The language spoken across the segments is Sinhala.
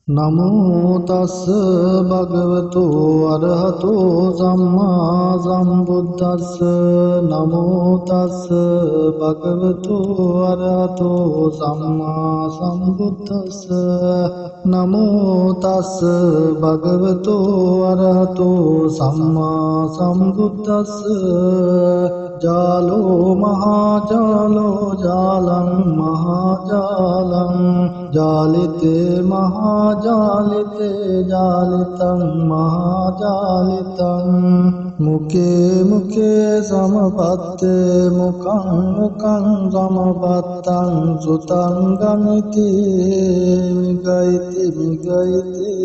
නමෝ තස්ස භගවතු අරහතෝ සම්මා සම්බුද්දස්ස නමෝ තස්ස භගවතු අරහතෝ සම්මා සම්බුද්දස්ස නමෝ තස්ස භගවතු අරහතෝ සම්මා සම්බුද්දස්ස ජාලෝ මහාජාලෝ ජාලං මහාජාලං ජාලිතේ මහාජාලිතේ ජාලිතං මහාජාලිතං මුකේ මුකේ සමපත්තේ මුකං මුකං සමපත්තං සුතං ගමිති මිගයිති මිගයිති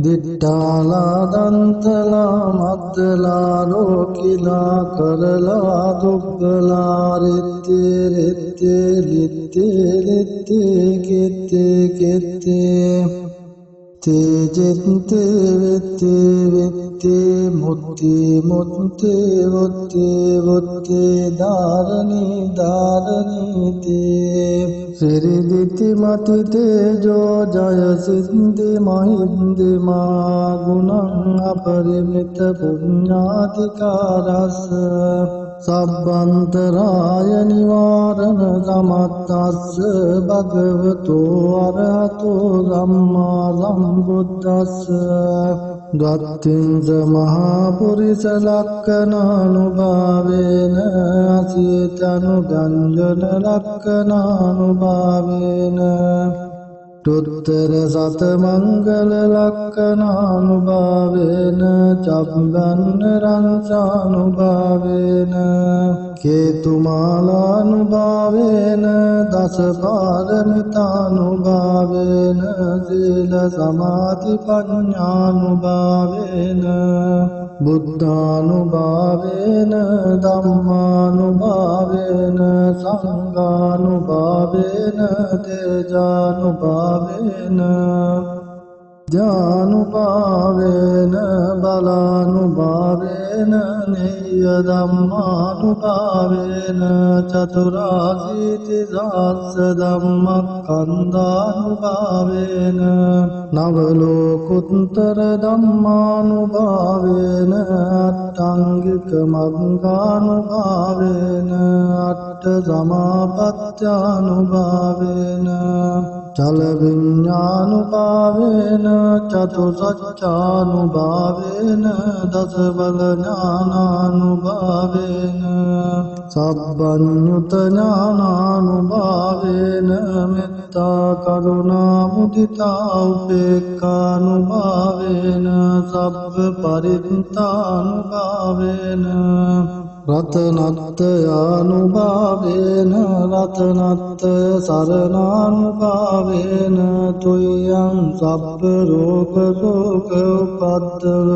දිට්ඨාලා දන්තලා මද්දලා රෝකිලා කරලා දුක්ගලා රිත්තේ රිත්තේ ලිත්තේ ලිත්තේ කෙත්තේ කෙත්තේ තේජෙත්තේ වෙත්තේ වෙත්තේ මුත්තේ මුත්තේ වොත්තේ වොත්තේ ධාරණී ධාරණී තේ සිරිදිති මති තේජෝ ජය සිද්ධි මහින්දි මා ගුණං අපරිමිත පුඤ්ඤාධිකාරස්ස සබ්බන්තරාය නිවාරණ සමත්තස්ස භගවතු අරහතෝ සම්මා සම්බුද්දස්ස ගත්තිංස මහා පුරිස ලක්ඛනානුභාවේන අසීතනුගංජන ලක්ඛනානුභාවේන තුත්තර සත මංගල ලක්ඛනානුභාවේන චබ්බන්න රංසානුභාවේන කේතුමාලානුභාවේන දස පාරමිතානුභාවේන සීල සමාධි ප්‍රඥානුභාවේන බුද්ධානුභාවේන ධම්මානුභාවේන සංඝානුභාවේන තේජානුභාවේන ඥානුභාවේන බලානුභාවේන නේය ධම්මානුභාවේන චතුරාසීති සහස්ස ධම්මස්කන්ධානුභාවේන නවලෝකුත්තර ධම්මානුභාවේන අට්ඨංගික මග්ගානුභාවේන අට්ඨ සමාපත්ත්‍යානුභාවේන චල විඤ්ඤානුභාවේන චතුසත්‍යානුභාවේන දස බල ඥානානුභාවේන සබ්බඤ්ඤුත ඥානානුභාවේන මෙත්තා කරුණා මුදිතා උපේක්ඛානුභාවේන සබ්බ පරිත්තානුභාවේන රතනත්තයානුභාවේන රතනත්තය සරණානුභාවේන තුයං සබ්බ රෝග ශෝක උපද්දව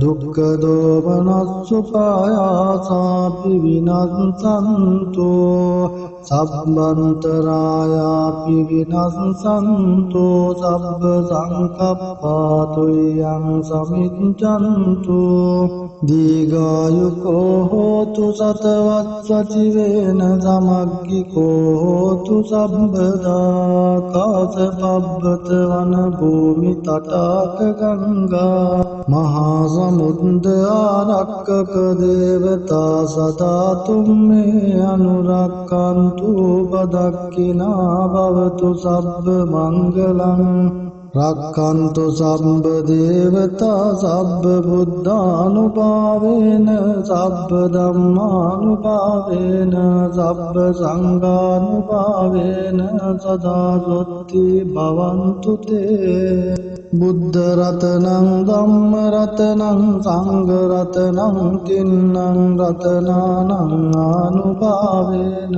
දුක්ඛ දෝමනස්සුපායාසාපි විනස්සන්තෝ සබ්බන්තරායාපි විනස්සන්තෝ සබ්බ සංකප්පා තුයං සමිච්ඡන්තෝ දීඝායුකෝ හෝතු සතවත්සචිවේන සමග්ගිකෝ හෝතු සම්බදා කාසපබ්බත වන භූමි තටාක ගංගා මහා සමුද්ද ආරක්කක දේවතා සදා තුම්මේ අනුරක්ඛන්තු බදක්ඛිනා භවතු සබ්බ මංගලං රක්ඛන්තු සම්බ දේවතා සබ්බ බුද්ධානුභාවේන සබ්බ ධම්මානුභාවේන සබ්බ සංඝානුභාවේන සදා සොත්ති භවන්තු තේ බුද්ධ රතනං ධම්ම රතනං සංඝ රතනං තින්නං රතනානං ආනුභාවේන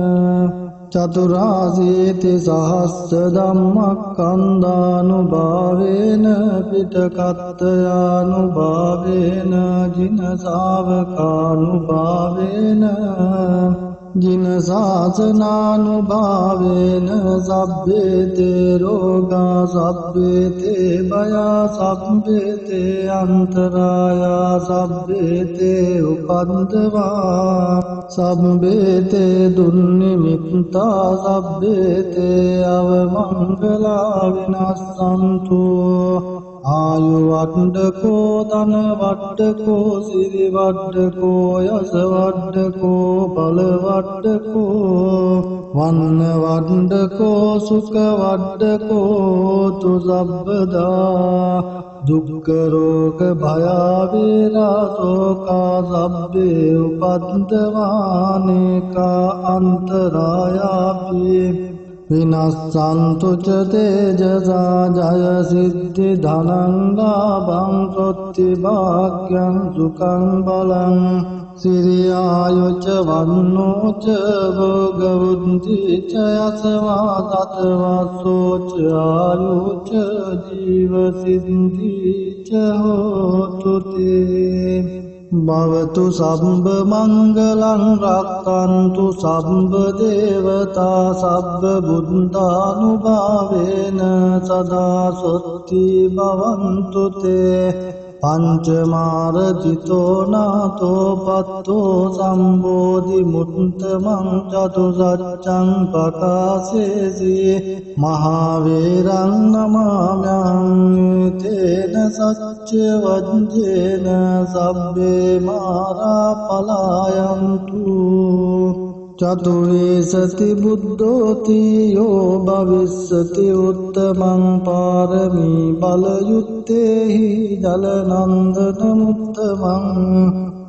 චතුරාසීති සහස්ස ධම්මස්කන්ධානුභාවේන පිටකත්තයානුභාවේන ජින ශාවකානුභාවේන ජින ශාසනානුභාවේන සබ්බේතේ රෝගා සබ්බේතේ භයා සබ්බේතේ අන්තරායා සබ්බේතේ උපද්දවා සබ්බේතේ දුන්නිමිත්තා සබ්බේතේ අවමංගලා විනස්සන්තු ආයු වඩ්ඩකෝ ධන වඩ්ඩකෝ සිරි වඩ්ඩකෝ යස වඩ්ඩකෝ බල වඩ්ඩකෝ වන්න වඩ්ඩකෝ සුඛ වඩ්ඩකෝ තු සබ්බදා දුක්ඛ රෝග භය වේලා සෝකා සබ්බේ උපද්දවානේකා අන්තරායාපි විනස්සන්තු ච තේජසා ජය සිද්ධි ධනං ලාභං සොත්ති භාග්‍යං සුඛං බලං සිරියායුච වන්නෝච භෝගවුද්ධි ච යසවා සතවස්සෝච ආයුච ජීවසිද්ධි ච හෝතු තේ භවතු සම්බ මංගලං රක්ඛන්තු සම්බ දේවතා සබ්බ බුද්ධානුභාවේන සදා සොත්ති භවන්තු තේ පංචමාරජිතෝ නාතෝ පත්තෝ සම්බෝධි මුත්තමං චතුසච්ඡං පකාසේසි මහාවේරං නමාම්‍යං තේන සච්ච වජ්ජේන සබ්බේ මාරා පලායන්තු චතුවේසති බුද්ධෝති යෝ භවිස්සති උත්තමං පාරමී බලයුත්තේහි ජලනන්දන මුත්තමං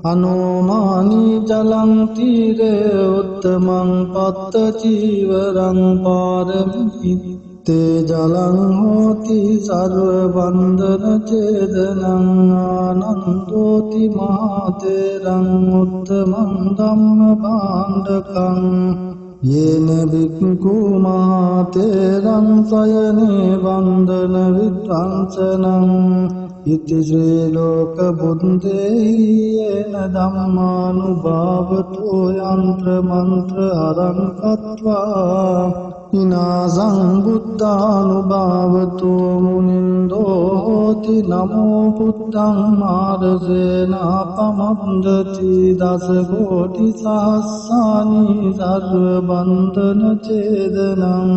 අනෝමානී ජලං තීරේ උත්තමං පත්ත චීවරං පාරමී තේ ජලං හෝති සර්ව බන්ධන ඡේදනං ආනන්දෝති මහතේරං උත්තමං ධම්ම භාණ්ඩකං යේන භික්ඛු මහතේරං සයනේ වන්දන විද්වංසනං ඉති ශ්‍රී ලෝක බුද්දේහි යේන ධම්මානුභාවතෝ යන්ත්‍ර මන්ත්‍ර අරං කତ୍වා විනාසං බුද්ධානුභාවතෝ මුනින්දෝ හෝති නමෝ බුද්ධං මාරසේනාපමන්දති දස කෝටි සහස්සානි සර්ව බන්ධන ඡේදනං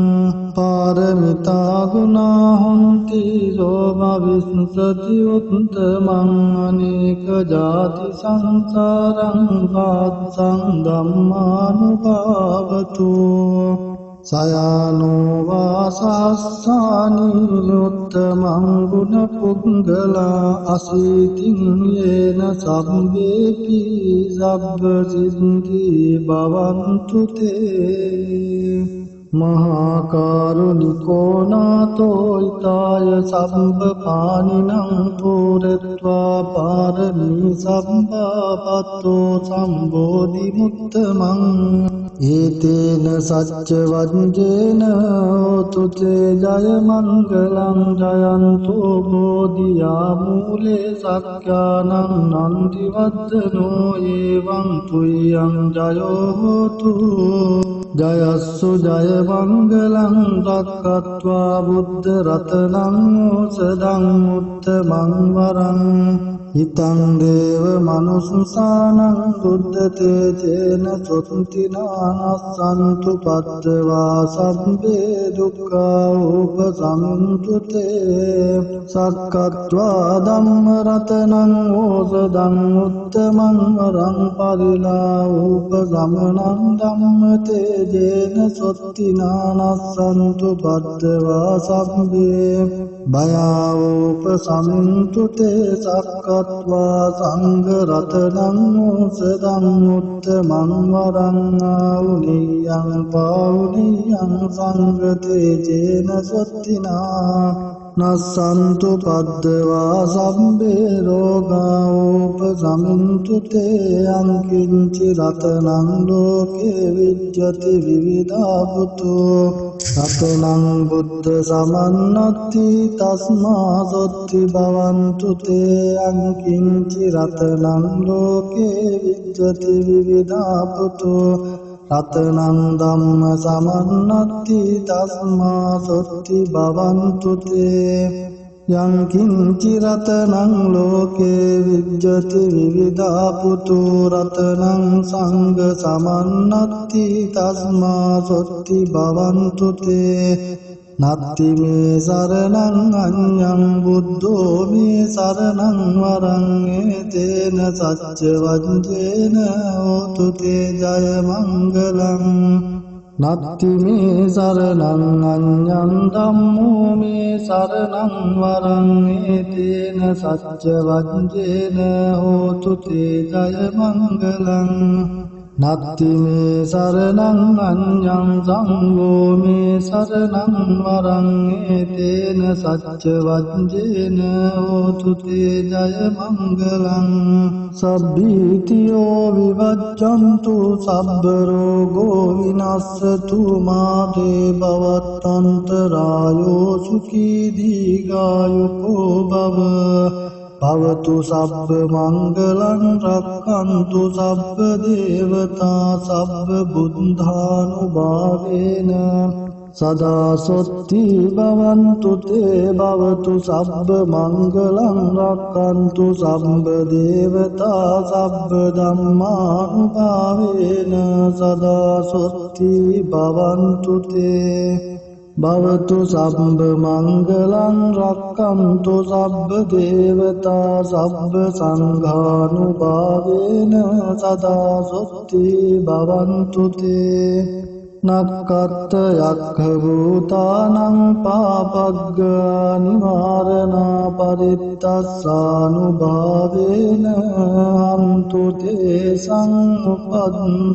පාරමිතා ගුණා හොන්ති සෝභවිස්සති උත්තමං අනේක ජාති සංසාරං පාත්සං ධම්මානුභාවතෝ සයානෝ වාසස්සානි උත්තමං ගුණ පුංගලා අසීතින් යේන සම්බේපි සබ්බ සිද්ධි භවන්තු තේ මහා කරුණිකෝ නාතෝ ඊතාය සම්බ පානිනං පුරත්වා පාරමී සම්පාපත්තෝ සම්බෝධි මුත්තමං ඒතේන සච්ච වජ්ජේන හෝතු තේ ජය මංගලං ජයන්තෝ බෝධියා මූලේ සක්ඛානං නන්දි වද්දනෝ ඒවං තුයං ජයෝ හෝතු ජයස්සු ජය මංගලං රක්ඛත්වා බුද්ධ රතනං ඕසදං උත්තමං වරං හිතං දේව මනුස්සානං බුද්ධ තේජේන සොත්තිනානස්සන්තු පද්දවා සම්බේ දුක්ඛා උපසමින්තු තේ සක්කත්වා ධම්ම රතනං ඕසදං උත්තමං වරං පරිලා උපසමනං ධම්ම තේජේන සොත්තිනානස්සන්තු පද්දවා සම්බේ භයා උපසමින්තු තේ සක්කත්වා සංඝ රතනං ඕසදං උත්තමං වරං ආවුනියං පාවුනියං සංඝ තේජේන සොත්තිනා නස්සන්තු පද්දවා සම්බේ රෝගා උපසමින්තු තේ අංකින්චි රතනං ලෝකේ විජ්ජති විවිධා පුතෝ රතනං බුද්ධ සමන්නත්ති තස්මා සොත්ති භවන්තු තේ අංකින්චි රතනං ලෝකේ විජ්ජති විවිධා පුතෝ රතනං ධම්ම සමන්නත්ති තස්මා සොත්ති භවන්තු තේ යං කිංචි රතනං ලෝකේ විජ්ජති විවිධා පුතු රතනං සංඝ සමන්නත්ති තස්මා සොත්ති භවන්තු තේ නත්ති මේ සරණං අඤ්ඤං බුද්ධෝ මේ සරණං වරං ඒතේන සච්ච වජ්ජේන හෝතු තේ ජය මංගලං නත්ති මේ සරණං අඤ්ඤං ධම්මෝ මේ සරණං වරං ඒතේන සච්ච වජ්ජේන හෝතු තේ ජය මංගලං නත්ති මේ සරණං අඤ්ඤං සංඝෝ මේ සරණං වරං ඒතේන සච්ච වජ්ජේන හෝතු තේ ජය මංගලං සබ්බීතියෝ විවජ්ජන්තු සබ්බ රෝගෝ විනස්සතු මාතේ භවත්තන්තරායෝ සුඛී දීඝායුකෝ භව භවතු සබ්බ මංගලං රක්ඛන්තු සබ්බ දේවතා සබ්බ බුද්ධානුභාවේන සදා සොත්ති භවන්තු තේ භවතු සබ්බ මංගලං රක්ඛන්තු සබ්බ දේවතා සබ්බ ධම්මානුභාවේන සදා සොත්ති භවන්තු තේ භවතු සබ්බ මංගලං රක්ඛන්තු සබ්බ දේවතා සබ්බ සංඝානුභාවේන සදා සොත්ති භවන්තු තේ නක්ඛත්ත යක්ඛ භූතානං පාපග්ග නිවාරණා පරිත්තස්සානුභාවේන හන්තු තේ සංඋපද්දවී